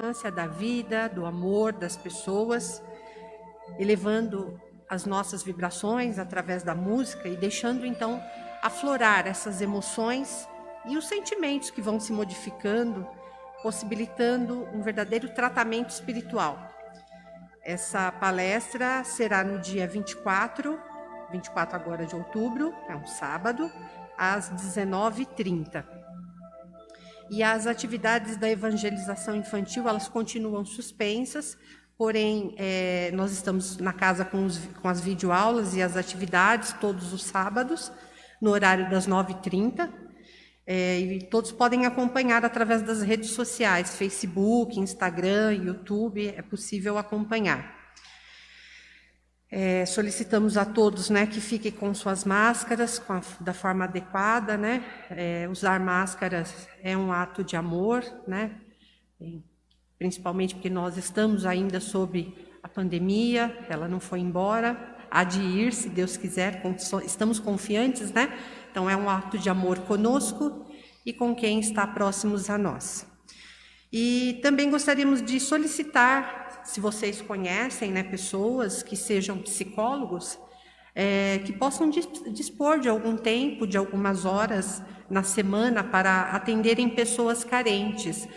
importância da vida, do amor das pessoas, elevando as nossas vibrações através da música e deixando então aflorar essas emoções e os sentimentos que vão se modificando, possibilitando um verdadeiro tratamento espiritual. Essa palestra será no dia 24 agora de outubro, é um sábado, às 19h30. E as atividades da evangelização infantil, elas continuam suspensas, porém, nós estamos na casa com as videoaulas e as atividades todos os sábados, no horário das 9h30. E todos podem acompanhar através das redes sociais, Facebook, Instagram, YouTube, é possível acompanhar. Solicitamos a todos, né, que fiquem com suas máscaras da forma adequada, né? Usar máscaras é um ato de amor, né? Principalmente porque nós estamos ainda sob a pandemia, ela não foi embora, há de ir, se Deus quiser, estamos confiantes, né? Então é um ato de amor conosco e com quem está próximos a nós. E também gostaríamos de solicitar, se vocês conhecem, né, pessoas que sejam psicólogos, que possam dispor de algum tempo, de algumas horas na semana para atenderem pessoas carentes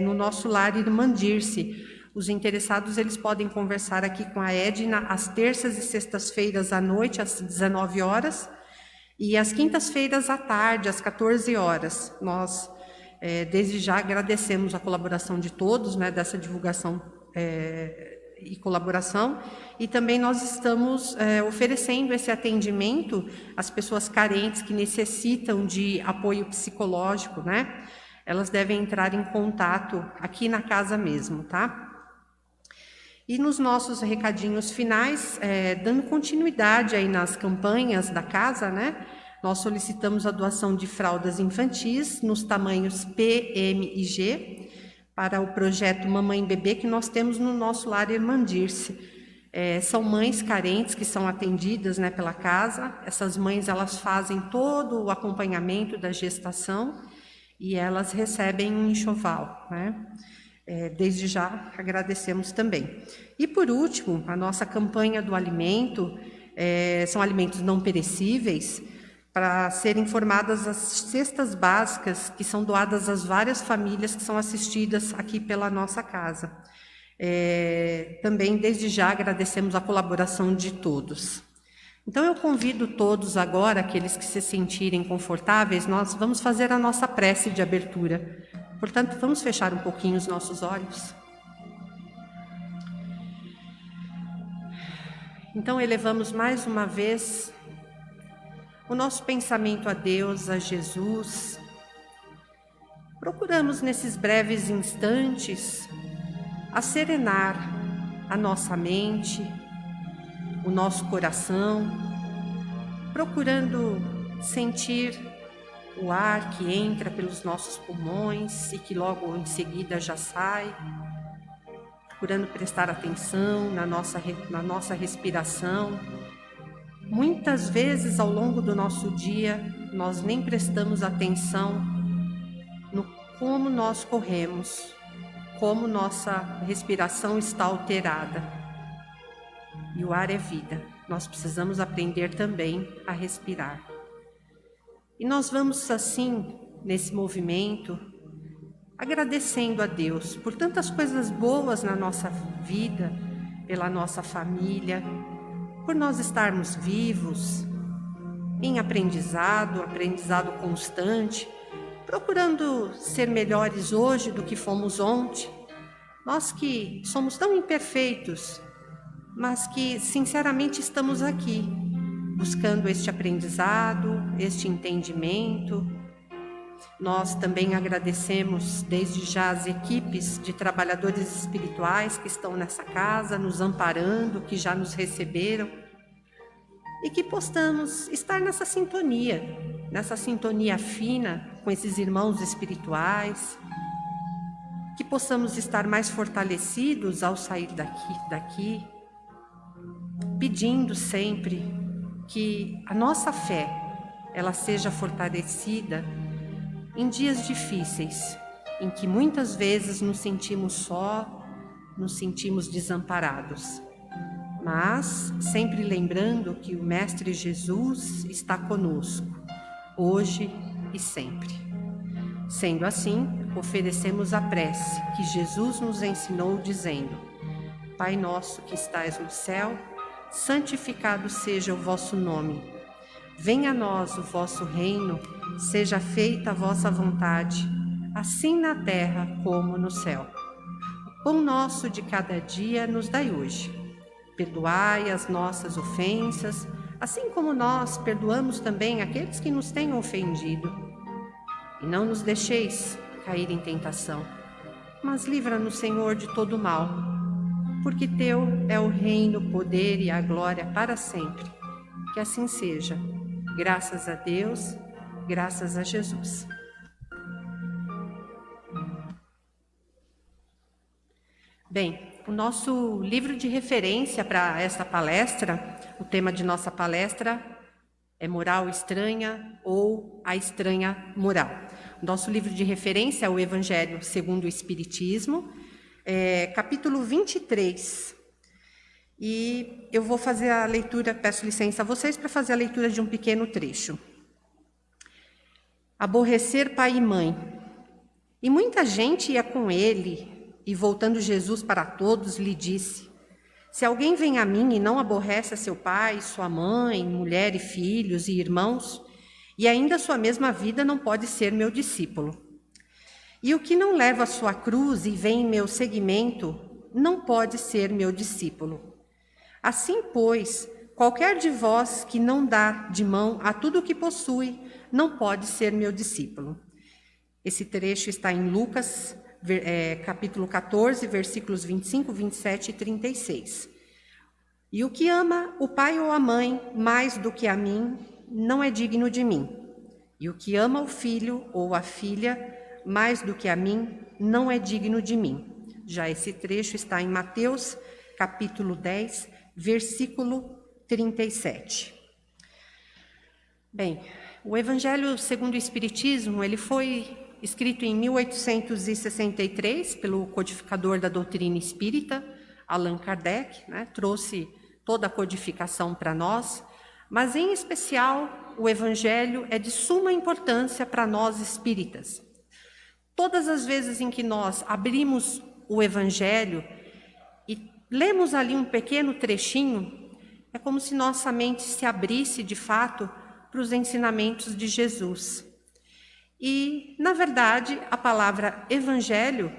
no nosso lar Irmandir-se. Os interessados, eles podem conversar aqui com a Edna às terças e sextas-feiras à noite, às 19 horas, e às quintas-feiras à tarde, às 14 horas. Nós, desde já, agradecemos a colaboração de todos, né, dessa divulgação e colaboração, e também nós estamos oferecendo esse atendimento às pessoas carentes que necessitam de apoio psicológico, né? Elas devem entrar em contato aqui na casa mesmo, tá? E nos nossos recadinhos finais, dando continuidade aí nas campanhas da casa, né? Nós solicitamos a doação de fraldas infantis nos tamanhos P, M e G para o projeto Mamãe e Bebê que nós temos no nosso lar Irmandir-se. São mães carentes que são atendidas, né, pela casa. Essas mães, elas fazem todo o acompanhamento da gestação e elas recebem um enxoval, né? Desde já agradecemos também. E por último, a nossa campanha do alimento, são alimentos não perecíveis, para serem formadas as cestas básicas que são doadas às várias famílias que são assistidas aqui pela nossa casa. Também desde já agradecemos a colaboração de todos. Então eu convido todos agora, aqueles que se sentirem confortáveis, nós vamos fazer a nossa prece de abertura. Portanto, vamos fechar um pouquinho os nossos olhos. Então, elevamos mais uma vez o nosso pensamento a Deus, a Jesus. Procuramos, nesses breves instantes, serenar a nossa mente, o nosso coração, procurando sentir o ar que entra pelos nossos pulmões e que logo em seguida já sai, procurando prestar atenção na nossa respiração. Muitas vezes ao longo do nosso dia, nós nem prestamos atenção no como nós corremos, como nossa respiração está alterada. E o ar é vida, nós precisamos aprender também a respirar. E nós vamos assim, nesse movimento, agradecendo a Deus por tantas coisas boas na nossa vida, pela nossa família, por nós estarmos vivos, em aprendizado constante, procurando ser melhores hoje do que fomos ontem. Nós que somos tão imperfeitos, mas que sinceramente estamos aqui, buscando este aprendizado, este entendimento. Nós também agradecemos desde já as equipes de trabalhadores espirituais que estão nessa casa, nos amparando, que já nos receberam, e que possamos estar nessa sintonia fina com esses irmãos espirituais, que possamos estar mais fortalecidos ao sair daqui, pedindo sempre que a nossa fé ela seja fortalecida em dias difíceis, em que muitas vezes nos sentimos só, nos sentimos desamparados. Mas sempre lembrando que o Mestre Jesus está conosco, hoje e sempre. Sendo assim, oferecemos a prece que Jesus nos ensinou dizendo: Pai nosso que estais no céu, santificado seja o vosso nome. Venha a nós o vosso reino, seja feita a vossa vontade, assim na terra como no céu. O pão nosso de cada dia nos dai hoje. Perdoai as nossas ofensas, assim como nós perdoamos também aqueles que nos têm ofendido. E não nos deixeis cair em tentação, mas livra-nos, Senhor, de todo mal, porque teu é o reino, o poder e a glória para sempre. Que assim seja. Graças a Deus, graças a Jesus. Bem, o nosso livro de referência para esta palestra, o tema de nossa palestra é Moral Estranha ou A Estranha Moral. O nosso livro de referência é o Evangelho segundo o Espiritismo, capítulo 23. E eu vou fazer a leitura, peço licença a vocês para fazer a leitura de um pequeno trecho. Aborrecer pai e mãe. E muita gente ia com ele, e voltando Jesus para todos, lhe disse: Se alguém vem a mim e não aborrece a seu pai, sua mãe, mulher e filhos e irmãos, e ainda sua mesma vida, não pode ser meu discípulo. E o que não leva a sua cruz e vem em meu seguimento, não pode ser meu discípulo. Assim, pois, qualquer de vós que não dá de mão a tudo o que possui, não pode ser meu discípulo. Esse trecho está em Lucas, capítulo 14, versículos 25, 27 e 36. E o que ama o pai ou a mãe mais do que a mim, não é digno de mim. E o que ama o filho ou a filha mais do que a mim, não é digno de mim. Já esse trecho está em Mateus, capítulo 10, versículo 37. Bem, o Evangelho segundo o Espiritismo, ele foi escrito em 1863 pelo codificador da doutrina espírita, Allan Kardec, trouxe toda a codificação para nós, mas em especial o Evangelho é de suma importância para nós espíritas. Todas as vezes em que nós abrimos o Evangelho e lemos ali um pequeno trechinho, é como se nossa mente se abrisse de fato para os ensinamentos de Jesus. E, na verdade, a palavra evangelho,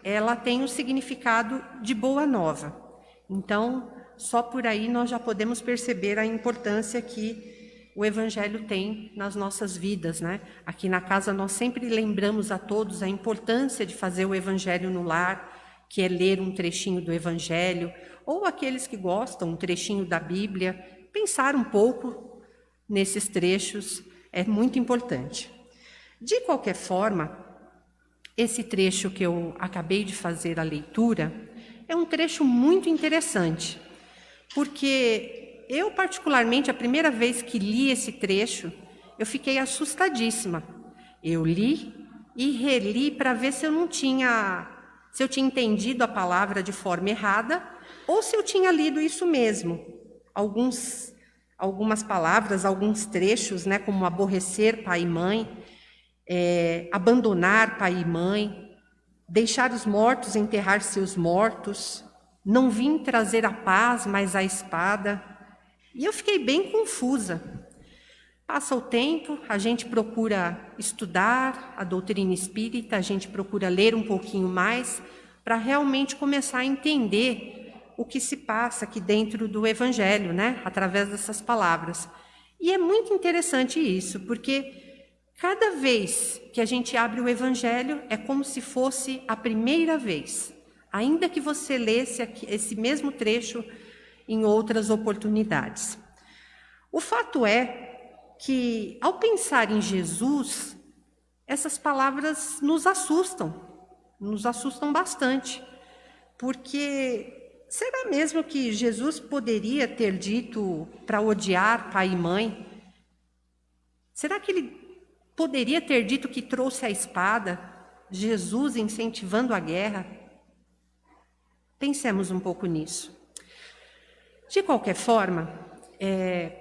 ela tem o significado de boa nova. Então, só por aí nós já podemos perceber a importância que o evangelho tem nas nossas vidas, Aqui na casa nós sempre lembramos a todos a importância de fazer o evangelho no lar, que é ler um trechinho do evangelho, ou aqueles que gostam, um trechinho da Bíblia, pensar um pouco nesses trechos é muito importante. De qualquer forma, esse trecho que eu acabei de fazer a leitura é um trecho muito interessante, porque eu, particularmente, a primeira vez que li esse trecho, eu fiquei assustadíssima. Eu li e reli para ver se eu tinha entendido a palavra de forma errada ou se eu tinha lido isso mesmo. Algumas palavras, alguns trechos, como aborrecer pai e mãe, abandonar pai e mãe, deixar os mortos enterrar seus mortos, não vim trazer a paz, mas a espada. E eu fiquei bem confusa. Passa o tempo, a gente procura estudar a doutrina espírita, a gente procura ler um pouquinho mais, para realmente começar a entender o que se passa aqui dentro do Evangelho, através dessas palavras. E é muito interessante isso, porque cada vez que a gente abre o Evangelho, é como se fosse a primeira vez, ainda que você lesse esse mesmo trecho em outras oportunidades. O fato é que, ao pensar em Jesus, essas palavras nos assustam bastante, porque será mesmo que Jesus poderia ter dito para odiar pai e mãe? Será que ele poderia ter dito que trouxe a espada? Jesus incentivando a guerra? Pensemos um pouco nisso. De qualquer forma,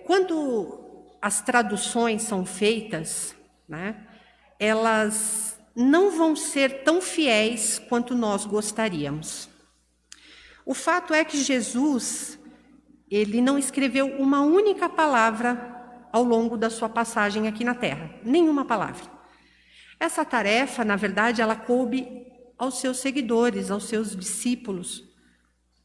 quando as traduções são feitas, né, elas não vão ser tão fiéis quanto nós gostaríamos. O fato é que Jesus, ele não escreveu uma única palavra ao longo da sua passagem aqui na Terra, nenhuma palavra. Essa tarefa, na verdade, ela coube aos seus seguidores, aos seus discípulos,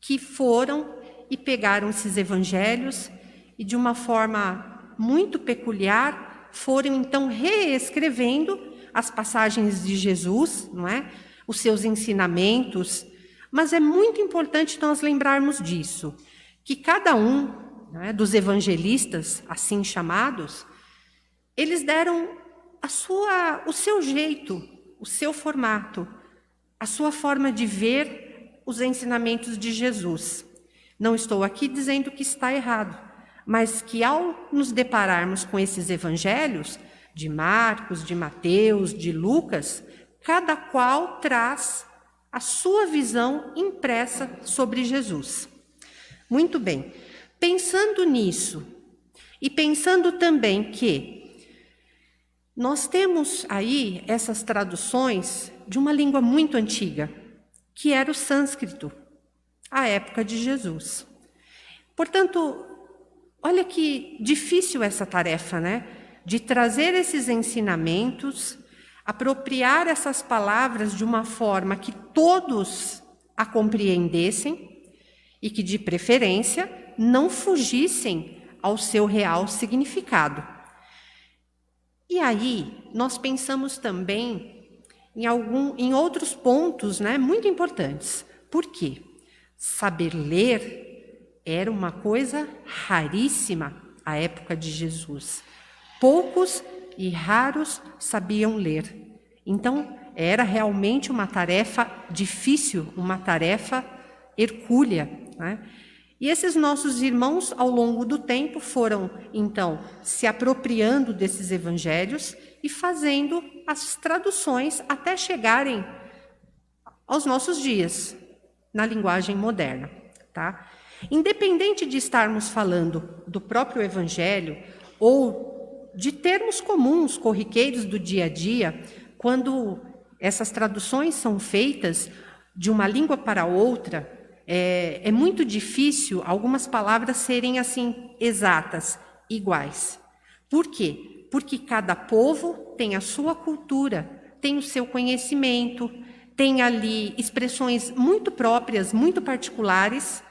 que foram e pegaram esses evangelhos e, de uma forma muito peculiar, foram então reescrevendo as passagens de Jesus, não é? Os seus ensinamentos. Mas é muito importante nós lembrarmos disso, que cada um, né, dos evangelistas, assim chamados, eles deram o seu jeito, o seu formato, a sua forma de ver os ensinamentos de Jesus. Não estou aqui dizendo que está errado, mas que ao nos depararmos com esses evangelhos, de Marcos, de Mateus, de Lucas, cada qual traz a sua visão impressa sobre Jesus. Muito bem, pensando nisso, e pensando também que nós temos aí essas traduções de uma língua muito antiga, que era o sânscrito, à época de Jesus. Portanto, olha que difícil essa tarefa, né? De trazer esses ensinamentos, apropriar essas palavras de uma forma que todos a compreendessem e que, de preferência, não fugissem ao seu real significado. E aí, nós pensamos também em outros pontos, né, muito importantes. Por quê? Saber ler era uma coisa raríssima à época de Jesus. Poucos e raros sabiam ler. Então, era realmente uma tarefa difícil, uma tarefa hercúlea, né? E esses nossos irmãos, ao longo do tempo, foram, então, se apropriando desses evangelhos e fazendo as traduções até chegarem aos nossos dias, na linguagem moderna, tá? Independente de estarmos falando do próprio evangelho ou de termos comuns, corriqueiros do dia a dia, quando essas traduções são feitas de uma língua para outra, é muito difícil algumas palavras serem assim exatas, iguais. Por quê? Porque cada povo tem a sua cultura, tem o seu conhecimento, tem ali expressões muito próprias, muito particulares,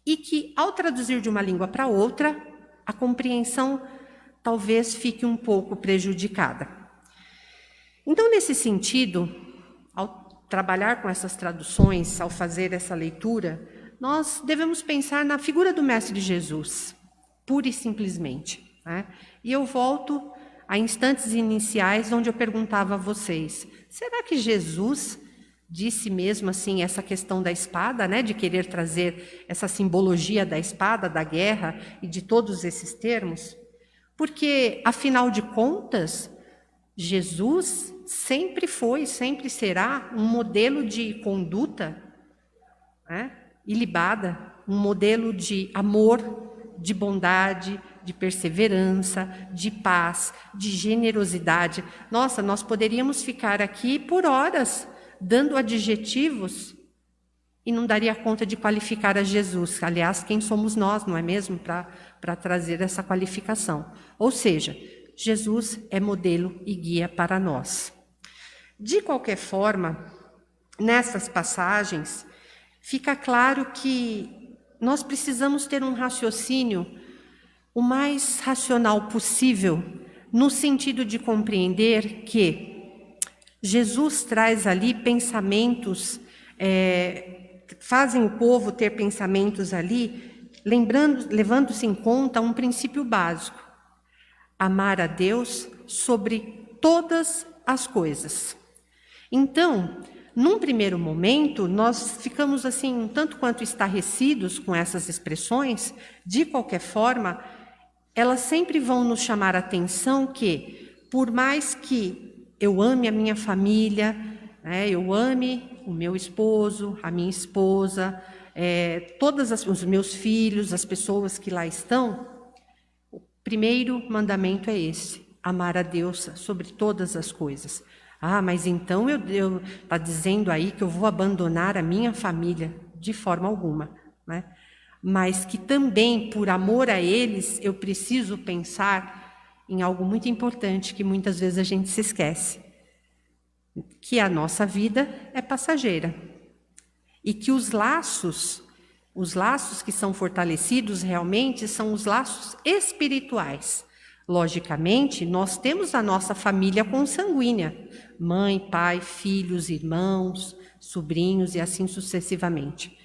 e que, ao traduzir de uma língua para outra, a compreensão talvez fique um pouco prejudicada. Então, nesse sentido, ao trabalhar com essas traduções, ao fazer essa leitura, nós devemos pensar na figura do Mestre Jesus, pura e simplesmente, né? E eu volto a instantes iniciais, onde eu perguntava a vocês, será que Jesus disse mesmo assim essa questão da espada, né, de querer trazer essa simbologia da espada, da guerra e de todos esses termos? Porque, afinal de contas, Jesus sempre foi, sempre será um modelo de conduta, né, ilibada, um modelo de amor, de bondade, de perseverança, de paz, de generosidade. Nossa, nós poderíamos ficar aqui por horas dando adjetivos e não daria conta de qualificar a Jesus. Aliás, quem somos nós, não é mesmo, para trazer essa qualificação? Ou seja, Jesus é modelo e guia para nós. De qualquer forma, nessas passagens, fica claro que nós precisamos ter um raciocínio o mais racional possível, no sentido de compreender que Jesus traz ali pensamentos, fazem o povo ter pensamentos ali, levando-se em conta um princípio básico: amar a Deus sobre todas as coisas. Então, num primeiro momento, nós ficamos assim um tanto quanto estarrecidos com essas expressões. De qualquer forma, elas sempre vão nos chamar a atenção que, por mais que eu ame a minha família, né? Eu ame o meu esposo, a minha esposa, os meus filhos, as pessoas que lá estão. O primeiro mandamento é esse: amar a Deus sobre todas as coisas. Ah, mas então está dizendo aí que eu vou abandonar a minha família? De forma alguma, né? Mas que também, por amor a eles, eu preciso pensar em algo muito importante que muitas vezes a gente se esquece, que a nossa vida é passageira e que os laços que são fortalecidos realmente são os laços espirituais. Logicamente, nós temos a nossa família consanguínea, mãe, pai, filhos, irmãos, sobrinhos e assim sucessivamente.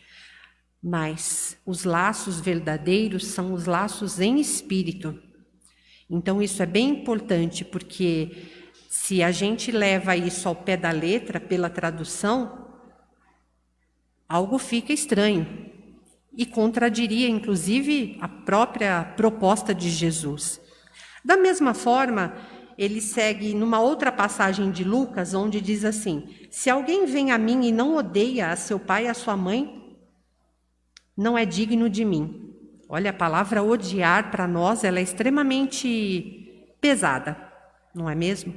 Mas os laços verdadeiros são os laços em espírito. Então isso é bem importante, porque se a gente leva isso ao pé da letra, pela tradução, algo fica estranho e contradiria, inclusive, a própria proposta de Jesus. Da mesma forma, ele segue numa outra passagem de Lucas, onde diz assim: se alguém vem a mim e não odeia a seu pai e a sua mãe, não é digno de mim. Olha, a palavra odiar para nós ela é extremamente pesada, não é mesmo?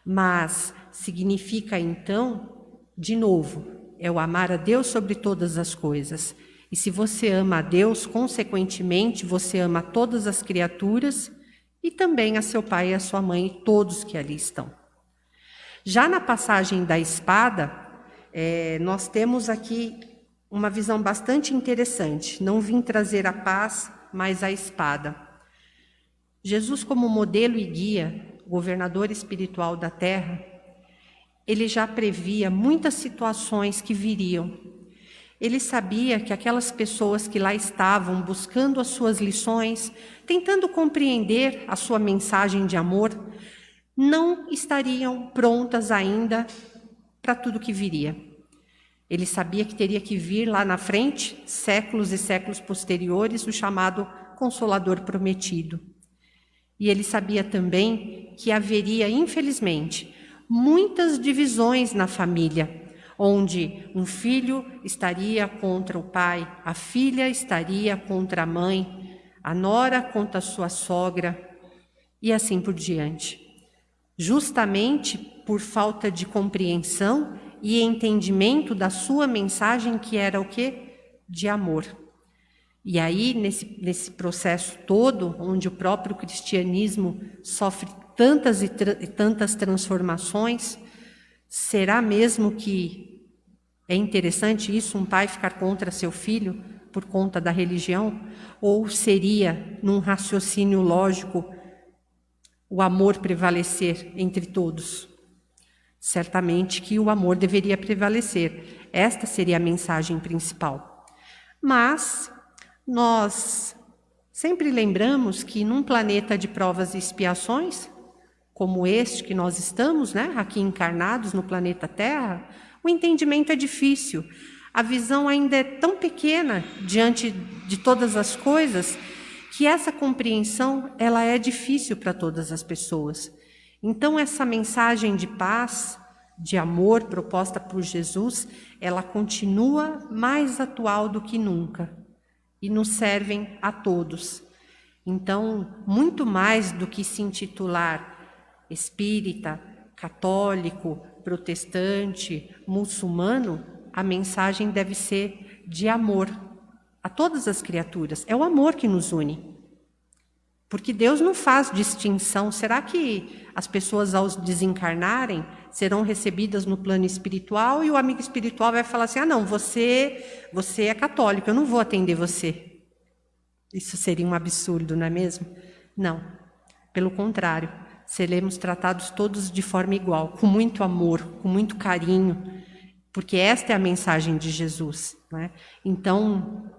Mas significa então, de novo, é o amar a Deus sobre todas as coisas. E se você ama a Deus, consequentemente, você ama todas as criaturas e também a seu pai e a sua mãe e todos que ali estão. Já na passagem da espada, nós temos aqui uma visão bastante interessante. Não vim trazer a paz, mas a espada. Jesus, como modelo e guia, governador espiritual da terra, ele já previa muitas situações que viriam. Ele sabia que aquelas pessoas que lá estavam buscando as suas lições, tentando compreender a sua mensagem de amor, não estariam prontas ainda para tudo que viria. Ele sabia que teria que vir lá na frente, séculos e séculos posteriores, o chamado Consolador Prometido. E ele sabia também que haveria, infelizmente, muitas divisões na família, onde um filho estaria contra o pai, a filha estaria contra a mãe, a nora contra a sua sogra, e assim por diante. Justamente por falta de compreensão e entendimento da sua mensagem, que era o quê? De amor. E aí, nesse processo todo, onde o próprio cristianismo sofre tantas e tantas transformações, será mesmo que é interessante isso, um pai ficar contra seu filho por conta da religião? Ou seria, num raciocínio lógico, o amor prevalecer entre todos? Certamente que o amor deveria prevalecer. Esta seria a mensagem principal. Mas nós sempre lembramos que num planeta de provas e expiações, como este que nós estamos, né, aqui encarnados no planeta Terra, o entendimento é difícil. A visão ainda é tão pequena diante de todas as coisas que essa compreensão ela é difícil para todas as pessoas. Então essa mensagem de paz, de amor proposta por Jesus, ela continua mais atual do que nunca e nos servem a todos. Então, muito mais do que se intitular espírita, católico, protestante, muçulmano, a mensagem deve ser de amor a todas as criaturas. É o amor que nos une. Porque Deus não faz distinção. Será que as pessoas, ao desencarnarem, serão recebidas no plano espiritual e o amigo espiritual vai falar assim: ah, não, você é católico, eu não vou atender você. Isso seria um absurdo, não é mesmo? Não. Pelo contrário, seremos tratados todos de forma igual, com muito amor, com muito carinho, porque esta é a mensagem de Jesus, né? Então,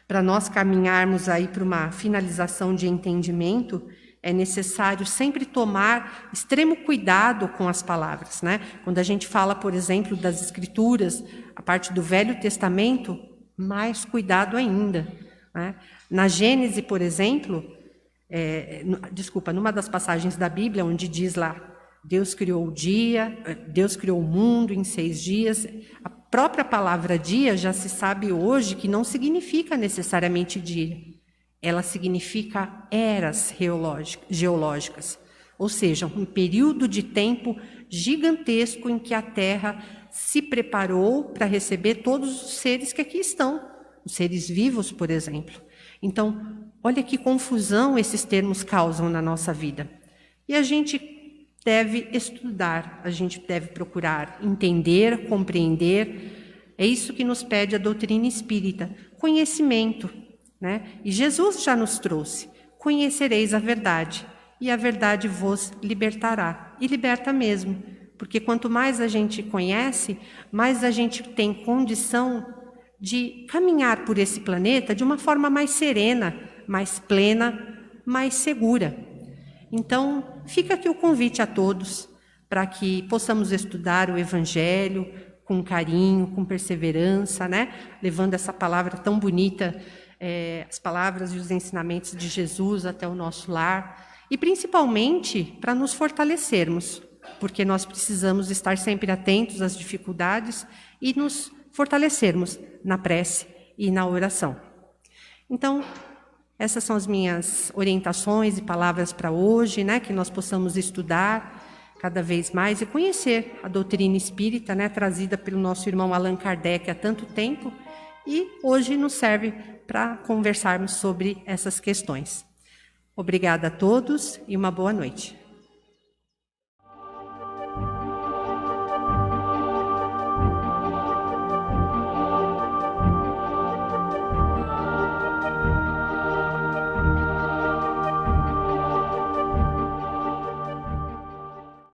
para nós caminharmos aí para uma finalização de entendimento, é necessário sempre tomar extremo cuidado com as palavras, né? Quando a gente fala, por exemplo, das Escrituras, a parte do Velho Testamento, mais cuidado ainda, né? Na Gênesis, por exemplo, numa das passagens da Bíblia, onde diz lá, Deus criou o dia, Deus criou o mundo em 6 dias. A própria palavra dia já se sabe hoje que não significa necessariamente dia. Ela significa eras geológicas, ou seja, um período de tempo gigantesco em que a Terra se preparou para receber todos os seres que aqui estão, os seres vivos, por exemplo. Então, olha que confusão esses termos causam na nossa vida. E a gente deve estudar, a gente deve procurar entender, compreender. É isso que nos pede a doutrina espírita, conhecimento, né? E Jesus já nos trouxe: conhecereis a verdade, e a verdade vos libertará. E liberta mesmo, porque quanto mais a gente conhece, mais a gente tem condição de caminhar por esse planeta de uma forma mais serena, mais plena, mais segura. Então, fica aqui o convite a todos para que possamos estudar o Evangelho com carinho, com perseverança, né? Levando essa palavra tão bonita, as palavras e os ensinamentos de Jesus até o nosso lar, e principalmente para nos fortalecermos, porque nós precisamos estar sempre atentos às dificuldades e nos fortalecermos na prece e na oração. Então, essas são as minhas orientações e palavras para hoje, né? Que nós possamos estudar cada vez mais e conhecer a doutrina espírita, né? Trazida pelo nosso irmão Allan Kardec há tanto tempo, e hoje nos serve para conversarmos sobre essas questões. Obrigada a todos e uma boa noite.